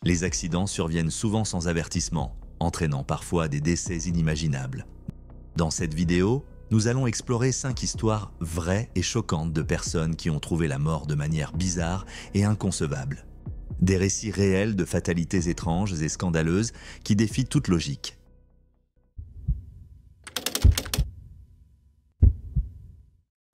Les accidents surviennent souvent sans avertissement, entraînant parfois des décès inimaginables. Dans cette vidéo, nous allons explorer 5 histoires vraies et choquantes de personnes qui ont trouvé la mort de manière bizarre et inconcevable. Des récits réels de fatalités étranges et scandaleuses qui défient toute logique.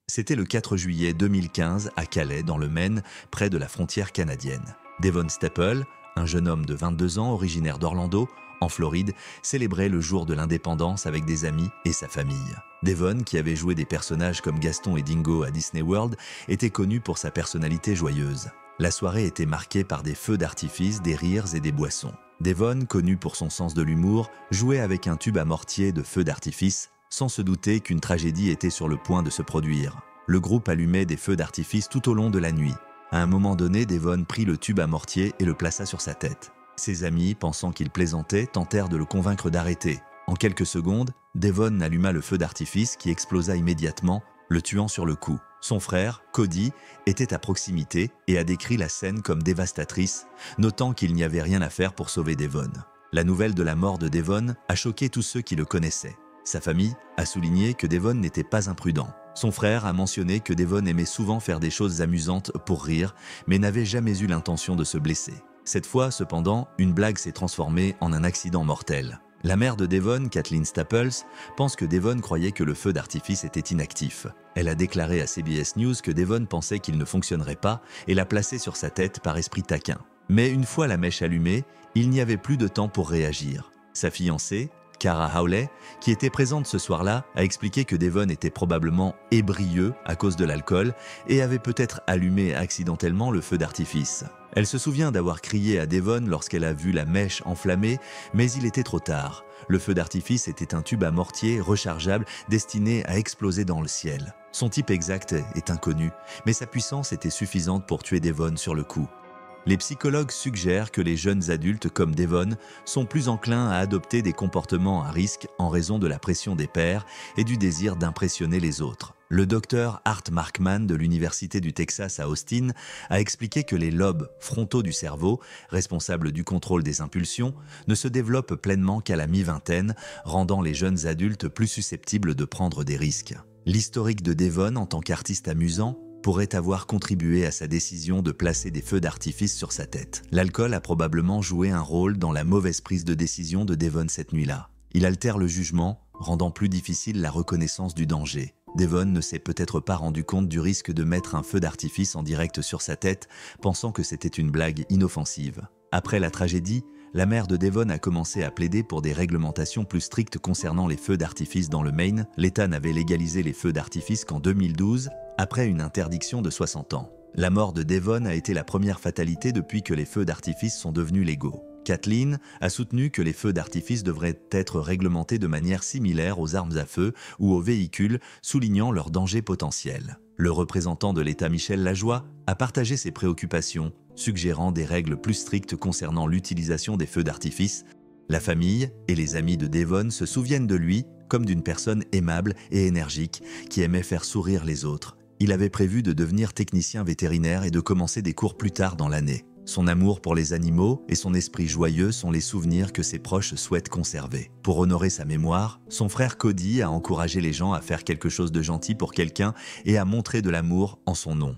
C'était le 4 juillet 2015 à Calais, dans le Maine, près de la frontière canadienne. Devon Staple, un jeune homme de 22 ans originaire d'Orlando, en Floride, célébrait le jour de l'indépendance avec des amis et sa famille. Devon, qui avait joué des personnages comme Gaston et Dingo à Disney World, était connu pour sa personnalité joyeuse. La soirée était marquée par des feux d'artifice, des rires et des boissons. Devon, connu pour son sens de l'humour, jouait avec un tube à mortier de feux d'artifice, sans se douter qu'une tragédie était sur le point de se produire. Le groupe allumait des feux d'artifice tout au long de la nuit. À un moment donné, Devon prit le tube à mortier et le plaça sur sa tête. Ses amis, pensant qu'il plaisantait, tentèrent de le convaincre d'arrêter. En quelques secondes, Devon alluma le feu d'artifice qui explosa immédiatement, le tuant sur le coup. Son frère, Cody, était à proximité et a décrit la scène comme dévastatrice, notant qu'il n'y avait rien à faire pour sauver Devon. La nouvelle de la mort de Devon a choqué tous ceux qui le connaissaient. Sa famille a souligné que Devon n'était pas imprudent. Son frère a mentionné que Devon aimait souvent faire des choses amusantes pour rire, mais n'avait jamais eu l'intention de se blesser. Cette fois, cependant, une blague s'est transformée en un accident mortel. La mère de Devon, Kathleen Staples, pense que Devon croyait que le feu d'artifice était inactif. Elle a déclaré à CBS News que Devon pensait qu'il ne fonctionnerait pas et l'a placé sur sa tête par esprit taquin. Mais une fois la mèche allumée, il n'y avait plus de temps pour réagir. Sa fiancée, Cara Howley, qui était présente ce soir-là, a expliqué que Devon était probablement ébrieux à cause de l'alcool et avait peut-être allumé accidentellement le feu d'artifice. Elle se souvient d'avoir crié à Devon lorsqu'elle a vu la mèche enflammée, mais il était trop tard. Le feu d'artifice était un tube à mortier rechargeable destiné à exploser dans le ciel. Son type exact est inconnu, mais sa puissance était suffisante pour tuer Devon sur le coup. Les psychologues suggèrent que les jeunes adultes comme Devon sont plus enclins à adopter des comportements à risque en raison de la pression des pairs et du désir d'impressionner les autres. Le docteur Art Markman de l'Université du Texas à Austin a expliqué que les lobes frontaux du cerveau, responsables du contrôle des impulsions, ne se développent pleinement qu'à la mi-vingtaine, rendant les jeunes adultes plus susceptibles de prendre des risques. L'historique de Devon en tant qu'artiste amusant pourrait avoir contribué à sa décision de placer des feux d'artifice sur sa tête. L'alcool a probablement joué un rôle dans la mauvaise prise de décision de Devon cette nuit-là. Il altère le jugement, rendant plus difficile la reconnaissance du danger. Devon ne s'est peut-être pas rendu compte du risque de mettre un feu d'artifice en direct sur sa tête, pensant que c'était une blague inoffensive. Après la tragédie, la mère de Devon a commencé à plaider pour des réglementations plus strictes concernant les feux d'artifice dans le Maine. L'État n'avait légalisé les feux d'artifice qu'en 2012, après une interdiction de 60 ans. La mort de Devon a été la première fatalité depuis que les feux d'artifice sont devenus légaux. Kathleen a soutenu que les feux d'artifice devraient être réglementés de manière similaire aux armes à feu ou aux véhicules, soulignant leur danger potentiel. Le représentant de l'État Michel Lajoie a partagé ses préoccupations, suggérant des règles plus strictes concernant l'utilisation des feux d'artifice. La famille et les amis de Devon se souviennent de lui comme d'une personne aimable et énergique qui aimait faire sourire les autres. Il avait prévu de devenir technicien vétérinaire et de commencer des cours plus tard dans l'année. Son amour pour les animaux et son esprit joyeux sont les souvenirs que ses proches souhaitent conserver. Pour honorer sa mémoire, son frère Cody a encouragé les gens à faire quelque chose de gentil pour quelqu'un et à montrer de l'amour en son nom.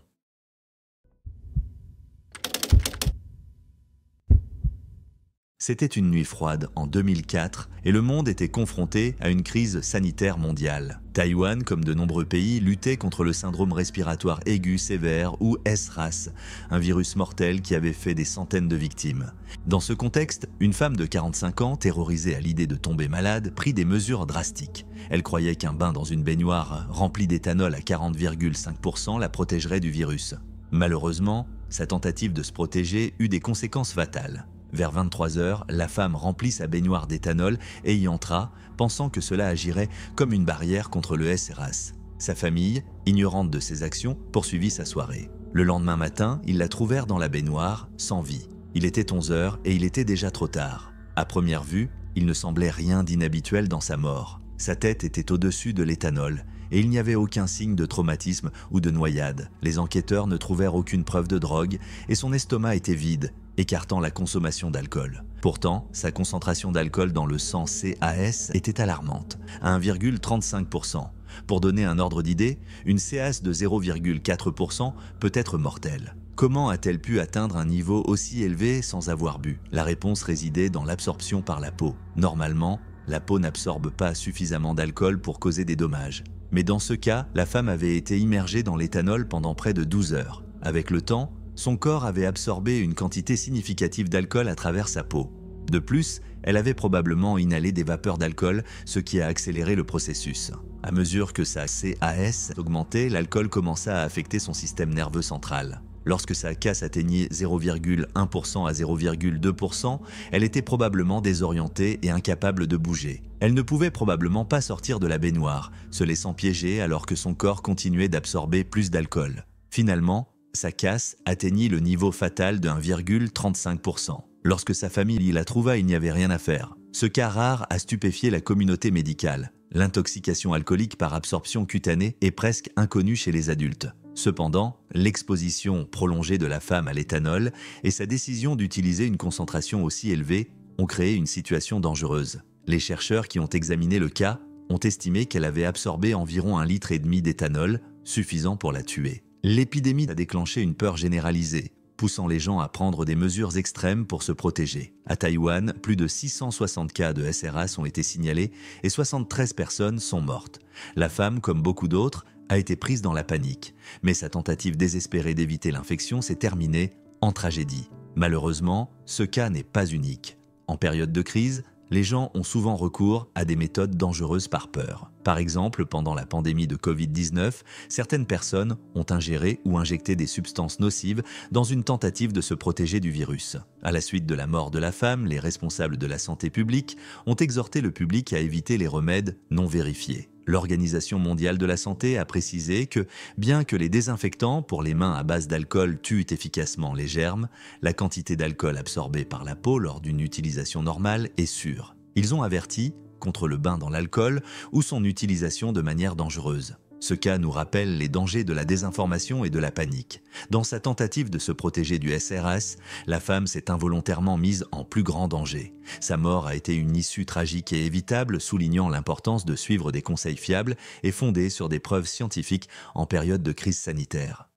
C'était une nuit froide en 2004 et le monde était confronté à une crise sanitaire mondiale. Taïwan, comme de nombreux pays, luttait contre le syndrome respiratoire aigu sévère ou SRAS, un virus mortel qui avait fait des centaines de victimes. Dans ce contexte, une femme de 45 ans, terrorisée à l'idée de tomber malade, prit des mesures drastiques. Elle croyait qu'un bain dans une baignoire remplie d'éthanol à 40,5% la protégerait du virus. Malheureusement, sa tentative de se protéger eut des conséquences fatales. Vers 23 h, la femme remplit sa baignoire d'éthanol et y entra, pensant que cela agirait comme une barrière contre le SRAS. Sa famille, ignorante de ses actions, poursuivit sa soirée. Le lendemain matin, ils la trouvèrent dans la baignoire, sans vie. Il était 11 h et il était déjà trop tard. À première vue, il ne semblait rien d'inhabituel dans sa mort. Sa tête était au-dessus de l'éthanol et il n'y avait aucun signe de traumatisme ou de noyade. Les enquêteurs ne trouvèrent aucune preuve de drogue et son estomac était vide. écartant la consommation d'alcool. Pourtant, sa concentration d'alcool dans le sang CAS était alarmante, à 1,35%. Pour donner un ordre d'idée, une CAS de 0,4% peut être mortelle. Comment a-t-elle pu atteindre un niveau aussi élevé sans avoir bu? La réponse résidait dans l'absorption par la peau. Normalement, la peau n'absorbe pas suffisamment d'alcool pour causer des dommages. Mais dans ce cas, la femme avait été immergée dans l'éthanol pendant près de 12 heures. Avec le temps, son corps avait absorbé une quantité significative d'alcool à travers sa peau. De plus, elle avait probablement inhalé des vapeurs d'alcool, ce qui a accéléré le processus. À mesure que sa CAS augmentait, l'alcool commença à affecter son système nerveux central. Lorsque sa CAS atteignait 0,1% à 0,2%, elle était probablement désorientée et incapable de bouger. Elle ne pouvait probablement pas sortir de la baignoire, se laissant piéger alors que son corps continuait d'absorber plus d'alcool. Finalement, sa CAS atteignit le niveau fatal de 1,35%. Lorsque sa famille la trouva, il n'y avait rien à faire. Ce cas rare a stupéfié la communauté médicale. L'intoxication alcoolique par absorption cutanée est presque inconnue chez les adultes. Cependant, l'exposition prolongée de la femme à l'éthanol et sa décision d'utiliser une concentration aussi élevée ont créé une situation dangereuse. Les chercheurs qui ont examiné le cas ont estimé qu'elle avait absorbé environ 1,5 litre d'éthanol, suffisant pour la tuer. L'épidémie a déclenché une peur généralisée, poussant les gens à prendre des mesures extrêmes pour se protéger. À Taïwan, plus de 660 cas de SRAS ont été signalés et 73 personnes sont mortes. La femme, comme beaucoup d'autres, a été prise dans la panique, mais sa tentative désespérée d'éviter l'infection s'est terminée en tragédie. Malheureusement, ce cas n'est pas unique. En période de crise, les gens ont souvent recours à des méthodes dangereuses par peur. Par exemple, pendant la pandémie de Covid-19, certaines personnes ont ingéré ou injecté des substances nocives dans une tentative de se protéger du virus. À la suite de la mort de la femme, les responsables de la santé publique ont exhorté le public à éviter les remèdes non vérifiés. L'Organisation mondiale de la santé a précisé que, bien que les désinfectants pour les mains à base d'alcool tuent efficacement les germes, la quantité d'alcool absorbée par la peau lors d'une utilisation normale est sûre. Ils ont averti contre le bain dans l'alcool ou son utilisation de manière dangereuse. Ce cas nous rappelle les dangers de la désinformation et de la panique. Dans sa tentative de se protéger du SRAS, la femme s'est involontairement mise en plus grand danger. Sa mort a été une issue tragique et évitable, soulignant l'importance de suivre des conseils fiables et fondés sur des preuves scientifiques en période de crise sanitaire.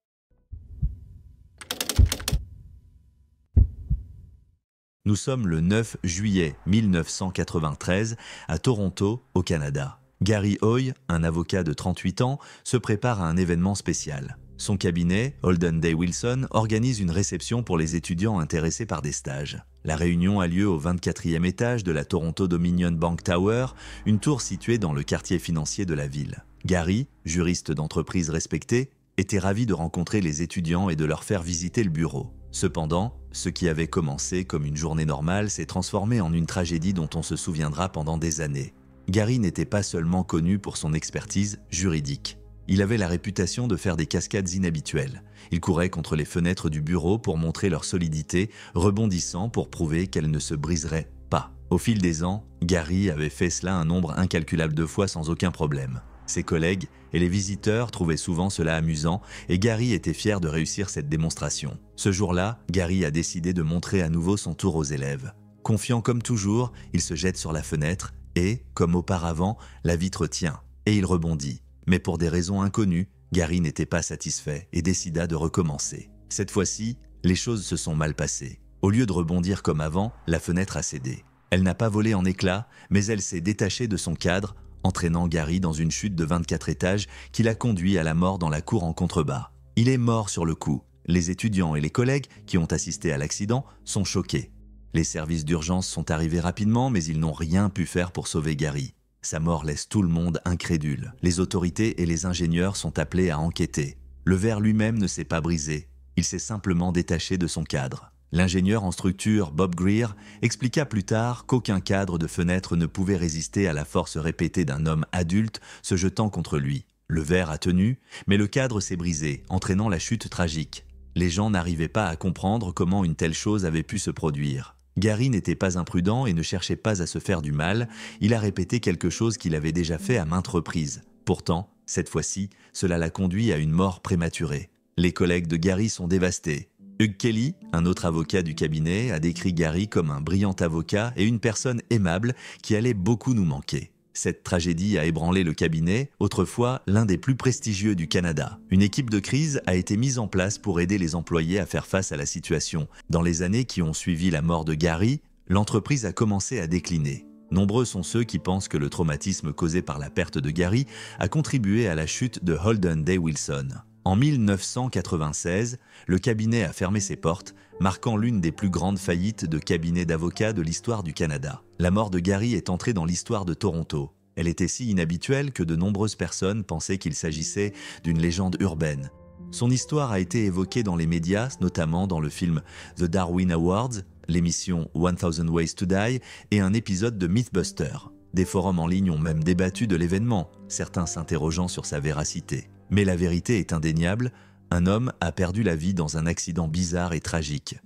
Nous sommes le 9 juillet 1993 à Toronto, au Canada. Gary Hoy, un avocat de 38 ans, se prépare à un événement spécial. Son cabinet, Holden Day Wilson, organise une réception pour les étudiants intéressés par des stages. La réunion a lieu au 24e étage de la Toronto Dominion Bank Tower, une tour située dans le quartier financier de la ville. Gary, juriste d'entreprise respecté, était ravi de rencontrer les étudiants et de leur faire visiter le bureau. Cependant, ce qui avait commencé comme une journée normale s'est transformé en une tragédie dont on se souviendra pendant des années. Gary n'était pas seulement connu pour son expertise juridique. Il avait la réputation de faire des cascades inhabituelles. Il courait contre les fenêtres du bureau pour montrer leur solidité, rebondissant pour prouver qu'elles ne se briseraient pas. Au fil des ans, Gary avait fait cela un nombre incalculable de fois sans aucun problème. Ses collègues et les visiteurs trouvaient souvent cela amusant et Gary était fier de réussir cette démonstration. Ce jour-là, Gary a décidé de montrer à nouveau son tour aux élèves. Confiant comme toujours, il se jette sur la fenêtre et, comme auparavant, la vitre tient et il rebondit. Mais pour des raisons inconnues, Gary n'était pas satisfait et décida de recommencer. Cette fois-ci, les choses se sont mal passées. Au lieu de rebondir comme avant, la fenêtre a cédé. Elle n'a pas volé en éclats, mais elle s'est détachée de son cadre, entraînant Gary dans une chute de 24 étages qui l'a conduit à la mort dans la cour en contrebas. Il est mort sur le coup. Les étudiants et les collègues qui ont assisté à l'accident sont choqués. Les services d'urgence sont arrivés rapidement, mais ils n'ont rien pu faire pour sauver Gary. Sa mort laisse tout le monde incrédule. Les autorités et les ingénieurs sont appelés à enquêter. Le verre lui-même ne s'est pas brisé. Il s'est simplement détaché de son cadre. L'ingénieur en structure Bob Greer expliqua plus tard qu'aucun cadre de fenêtre ne pouvait résister à la force répétée d'un homme adulte se jetant contre lui. Le verre a tenu, mais le cadre s'est brisé, entraînant la chute tragique. Les gens n'arrivaient pas à comprendre comment une telle chose avait pu se produire. Gary n'était pas imprudent et ne cherchait pas à se faire du mal, il a répété quelque chose qu'il avait déjà fait à maintes reprises. Pourtant, cette fois-ci, cela l'a conduit à une mort prématurée. Les collègues de Gary sont dévastés. Hugh Kelly, un autre avocat du cabinet, a décrit Gary comme un brillant avocat et une personne aimable qui allait beaucoup nous manquer. Cette tragédie a ébranlé le cabinet, autrefois l'un des plus prestigieux du Canada. Une équipe de crise a été mise en place pour aider les employés à faire face à la situation. Dans les années qui ont suivi la mort de Gary, l'entreprise a commencé à décliner. Nombreux sont ceux qui pensent que le traumatisme causé par la perte de Gary a contribué à la chute de Holden Day Wilson. En 1996, le cabinet a fermé ses portes, marquant l'une des plus grandes faillites de cabinets d'avocats de l'histoire du Canada. La mort de Gary est entrée dans l'histoire de Toronto. Elle était si inhabituelle que de nombreuses personnes pensaient qu'il s'agissait d'une légende urbaine. Son histoire a été évoquée dans les médias, notamment dans le film The Darwin Awards, l'émission 1000 Ways to Die et un épisode de Mythbusters. Des forums en ligne ont même débattu de l'événement, certains s'interrogeant sur sa véracité. Mais la vérité est indéniable, un homme a perdu la vie dans un accident bizarre et tragique.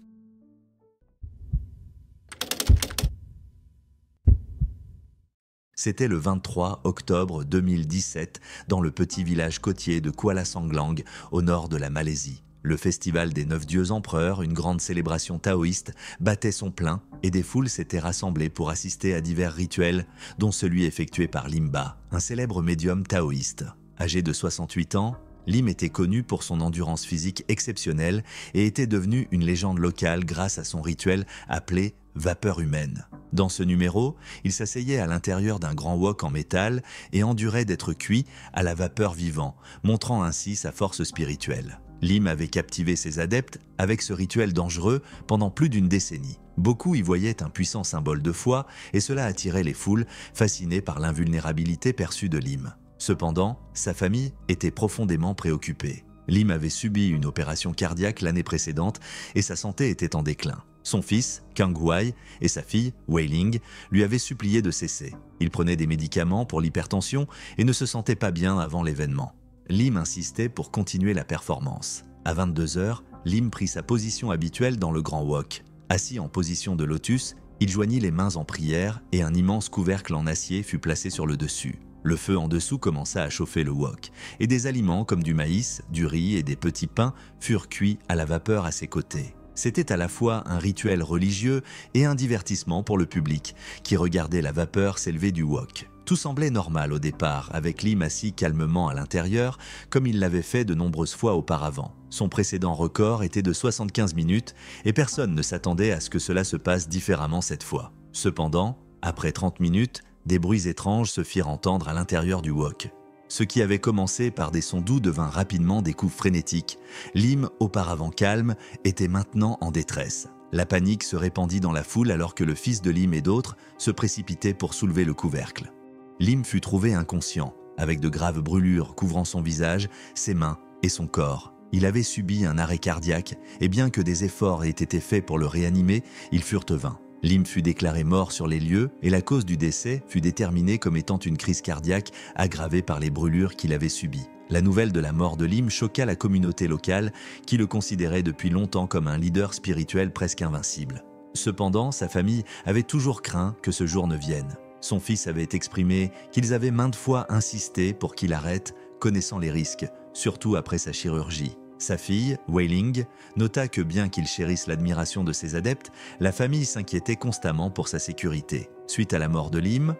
C'était le 23 octobre 2017 dans le petit village côtier de Kuala Sanglang, au nord de la Malaisie. Le festival des 9 dieux empereurs, une grande célébration taoïste, battait son plein et des foules s'étaient rassemblées pour assister à divers rituels, dont celui effectué par Limba, un célèbre médium taoïste. Âgé de 68 ans, Lim était connu pour son endurance physique exceptionnelle et était devenu une légende locale grâce à son rituel appelé « vapeur humaine ». Dans ce numéro, il s'asseyait à l'intérieur d'un grand wok en métal et endurait d'être cuit à la vapeur vivant, montrant ainsi sa force spirituelle. Lim avait captivé ses adeptes avec ce rituel dangereux pendant plus d'une décennie. Beaucoup y voyaient un puissant symbole de foi et cela attirait les foules, fascinées par l'invulnérabilité perçue de Lim. Cependant, sa famille était profondément préoccupée. Lim avait subi une opération cardiaque l'année précédente et sa santé était en déclin. Son fils, Kang Wai, et sa fille, Wei Ling, lui avaient supplié de cesser. Il prenait des médicaments pour l'hypertension et ne se sentait pas bien avant l'événement. Lim insistait pour continuer la performance. À 22 heures, Lim prit sa position habituelle dans le grand wok. Assis en position de lotus, il joignit les mains en prière et un immense couvercle en acier fut placé sur le dessus. Le feu en dessous commença à chauffer le wok, et des aliments comme du maïs, du riz et des petits pains furent cuits à la vapeur à ses côtés. C'était à la fois un rituel religieux et un divertissement pour le public, qui regardait la vapeur s'élever du wok. Tout semblait normal au départ, avec Lim assis calmement à l'intérieur, comme il l'avait fait de nombreuses fois auparavant. Son précédent record était de 75 minutes, et personne ne s'attendait à ce que cela se passe différemment cette fois. Cependant, après 30 minutes, des bruits étranges se firent entendre à l'intérieur du wok. Ce qui avait commencé par des sons doux devint rapidement des coups frénétiques. Lim, auparavant calme, était maintenant en détresse. La panique se répandit dans la foule alors que le fils de Lim et d'autres se précipitaient pour soulever le couvercle. Lim fut trouvé inconscient, avec de graves brûlures couvrant son visage, ses mains et son corps. Il avait subi un arrêt cardiaque et bien que des efforts aient été faits pour le réanimer, ils furent vains. Lim fut déclaré mort sur les lieux et la cause du décès fut déterminée comme étant une crise cardiaque aggravée par les brûlures qu'il avait subies. La nouvelle de la mort de Lim choqua la communauté locale qui le considérait depuis longtemps comme un leader spirituel presque invincible. Cependant, sa famille avait toujours craint que ce jour ne vienne. Son fils avait exprimé qu'ils avaient maintes fois insisté pour qu'il arrête, connaissant les risques, surtout après sa chirurgie. Sa fille, Wei Ling, nota que bien qu'il chérisse l'admiration de ses adeptes, la famille s'inquiétait constamment pour sa sécurité. Suite à la mort de Lim,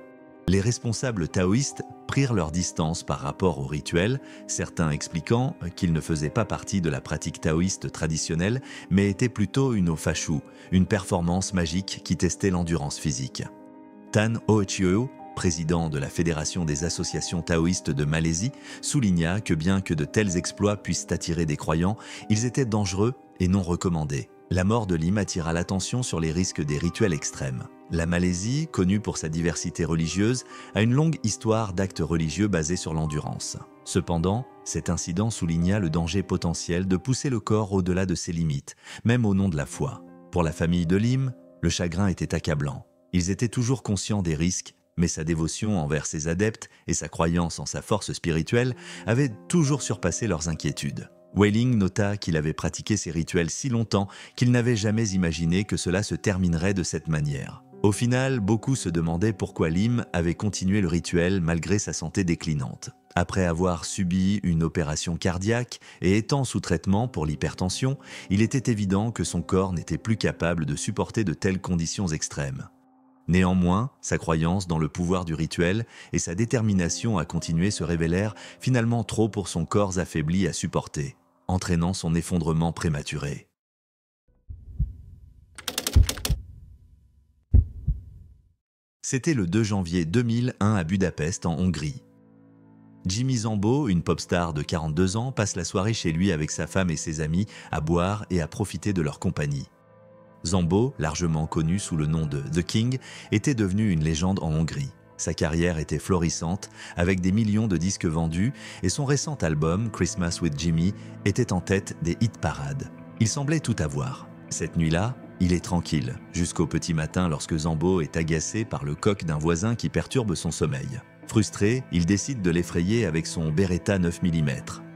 les responsables taoïstes prirent leur distance par rapport au rituel, certains expliquant qu'il ne faisait pas partie de la pratique taoïste traditionnelle, mais était plutôt une ofashu, une performance magique qui testait l'endurance physique. Tan Hoechio, président de la Fédération des associations taoïstes de Malaisie, souligna que bien que de tels exploits puissent attirer des croyants, ils étaient dangereux et non recommandés. La mort de Lim attira l'attention sur les risques des rituels extrêmes. La Malaisie, connue pour sa diversité religieuse, a une longue histoire d'actes religieux basés sur l'endurance. Cependant, cet incident souligna le danger potentiel de pousser le corps au-delà de ses limites, même au nom de la foi. Pour la famille de Lim, le chagrin était accablant. Ils étaient toujours conscients des risques, mais sa dévotion envers ses adeptes et sa croyance en sa force spirituelle avaient toujours surpassé leurs inquiétudes. Wei Ling nota qu'il avait pratiqué ces rituels si longtemps qu'il n'avait jamais imaginé que cela se terminerait de cette manière. Au final, beaucoup se demandaient pourquoi Lim avait continué le rituel malgré sa santé déclinante. Après avoir subi une opération cardiaque et étant sous traitement pour l'hypertension, il était évident que son corps n'était plus capable de supporter de telles conditions extrêmes. Néanmoins, sa croyance dans le pouvoir du rituel et sa détermination à continuer se révélèrent finalement trop pour son corps affaibli à supporter, entraînant son effondrement prématuré. C'était le 2 janvier 2001 à Budapest, en Hongrie. Jimmy Zambo, une pop star de 42 ans, passe la soirée chez lui avec sa femme et ses amis à boire et à profiter de leur compagnie. Zambo, largement connu sous le nom de The King, était devenu une légende en Hongrie. Sa carrière était florissante, avec des millions de disques vendus, et son récent album, Christmas with Jimmy, était en tête des hit-parades. Il semblait tout avoir. Cette nuit-là, il est tranquille, jusqu'au petit matin lorsque Zambo est agacé par le coq d'un voisin qui perturbe son sommeil. Frustré, il décide de l'effrayer avec son Beretta 9 mm.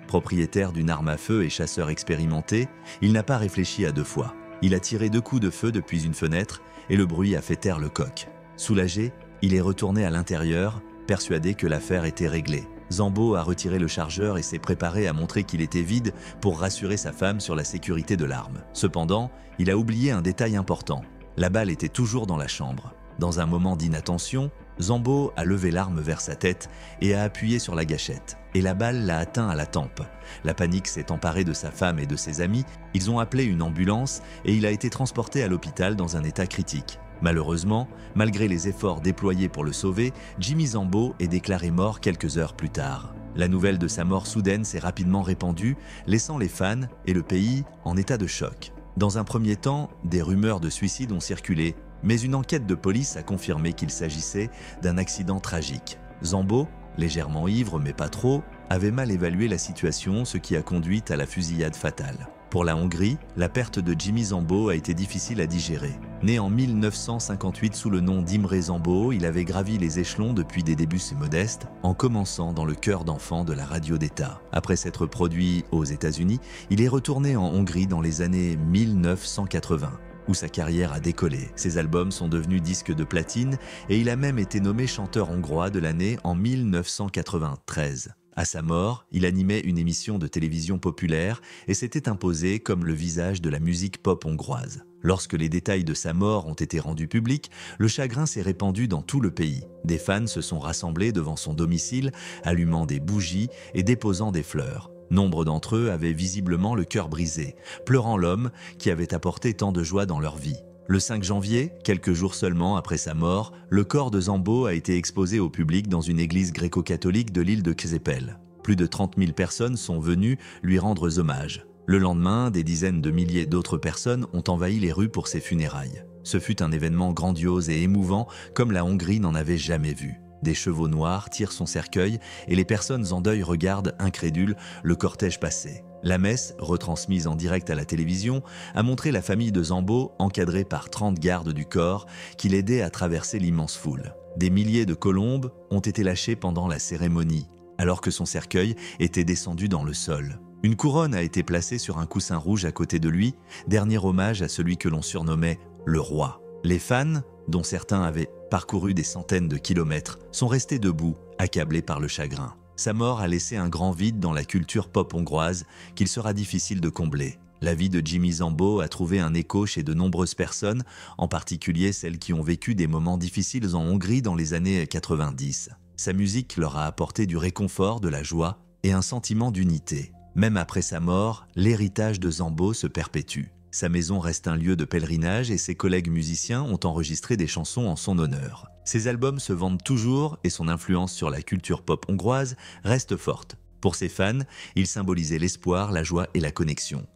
Propriétaire d'une arme à feu et chasseur expérimenté, il n'a pas réfléchi à deux fois. Il a tiré 2 coups de feu depuis une fenêtre et le bruit a fait taire le coq. Soulagé, il est retourné à l'intérieur, persuadé que l'affaire était réglée. Zambo a retiré le chargeur et s'est préparé à montrer qu'il était vide pour rassurer sa femme sur la sécurité de l'arme. Cependant, il a oublié un détail important. La balle était toujours dans la chambre. Dans un moment d'inattention, Zambo a levé l'arme vers sa tête et a appuyé sur la gâchette. Et la balle l'a atteint à la tempe. La panique s'est emparée de sa femme et de ses amis. Ils ont appelé une ambulance et il a été transporté à l'hôpital dans un état critique. Malheureusement, malgré les efforts déployés pour le sauver, Jimmy Zambo est déclaré mort quelques heures plus tard. La nouvelle de sa mort soudaine s'est rapidement répandue, laissant les fans et le pays en état de choc. Dans un premier temps, des rumeurs de suicide ont circulé, mais une enquête de police a confirmé qu'il s'agissait d'un accident tragique. Zambo, légèrement ivre mais pas trop, avait mal évalué la situation, ce qui a conduit à la fusillade fatale. Pour la Hongrie, la perte de Jimmy Zambo a été difficile à digérer. Né en 1958 sous le nom d'Imre Zambo, il avait gravi les échelons depuis des débuts modestes, en commençant dans le chœur d'enfants de la radio d'État. Après s'être produit aux États-Unis, il est retourné en Hongrie dans les années 1980. Où sa carrière a décollé. Ses albums sont devenus disques de platine et il a même été nommé chanteur hongrois de l'année en 1993. À sa mort, il animait une émission de télévision populaire et s'était imposé comme le visage de la musique pop hongroise. Lorsque les détails de sa mort ont été rendus publics, le chagrin s'est répandu dans tout le pays. Des fans se sont rassemblés devant son domicile, allumant des bougies et déposant des fleurs. Nombre d'entre eux avaient visiblement le cœur brisé, pleurant l'homme qui avait apporté tant de joie dans leur vie. Le 5 janvier, quelques jours seulement après sa mort, le corps de Zambo a été exposé au public dans une église gréco-catholique de l'île de Czepel. Plus de 30 000 personnes sont venues lui rendre hommage. Le lendemain, des dizaines de milliers d'autres personnes ont envahi les rues pour ses funérailles. Ce fut un événement grandiose et émouvant comme la Hongrie n'en avait jamais vu. Des chevaux noirs tirent son cercueil et les personnes en deuil regardent, incrédules, le cortège passer. La messe, retransmise en direct à la télévision, a montré la famille de Zambo encadrée par 30 gardes du corps qui l'aidaient à traverser l'immense foule. Des milliers de colombes ont été lâchées pendant la cérémonie, alors que son cercueil était descendu dans le sol. Une couronne a été placée sur un coussin rouge à côté de lui, dernier hommage à celui que l'on surnommait le roi. Les fans, dont certains avaient parcouru des centaines de kilomètres, sont restés debout, accablés par le chagrin. Sa mort a laissé un grand vide dans la culture pop hongroise qu'il sera difficile de combler. La vie de Jimmy Zambo a trouvé un écho chez de nombreuses personnes, en particulier celles qui ont vécu des moments difficiles en Hongrie dans les années 90. Sa musique leur a apporté du réconfort, de la joie et un sentiment d'unité. Même après sa mort, l'héritage de Zambo se perpétue. Sa maison reste un lieu de pèlerinage et ses collègues musiciens ont enregistré des chansons en son honneur. Ses albums se vendent toujours et son influence sur la culture pop hongroise reste forte. Pour ses fans, il symbolisait l'espoir, la joie et la connexion.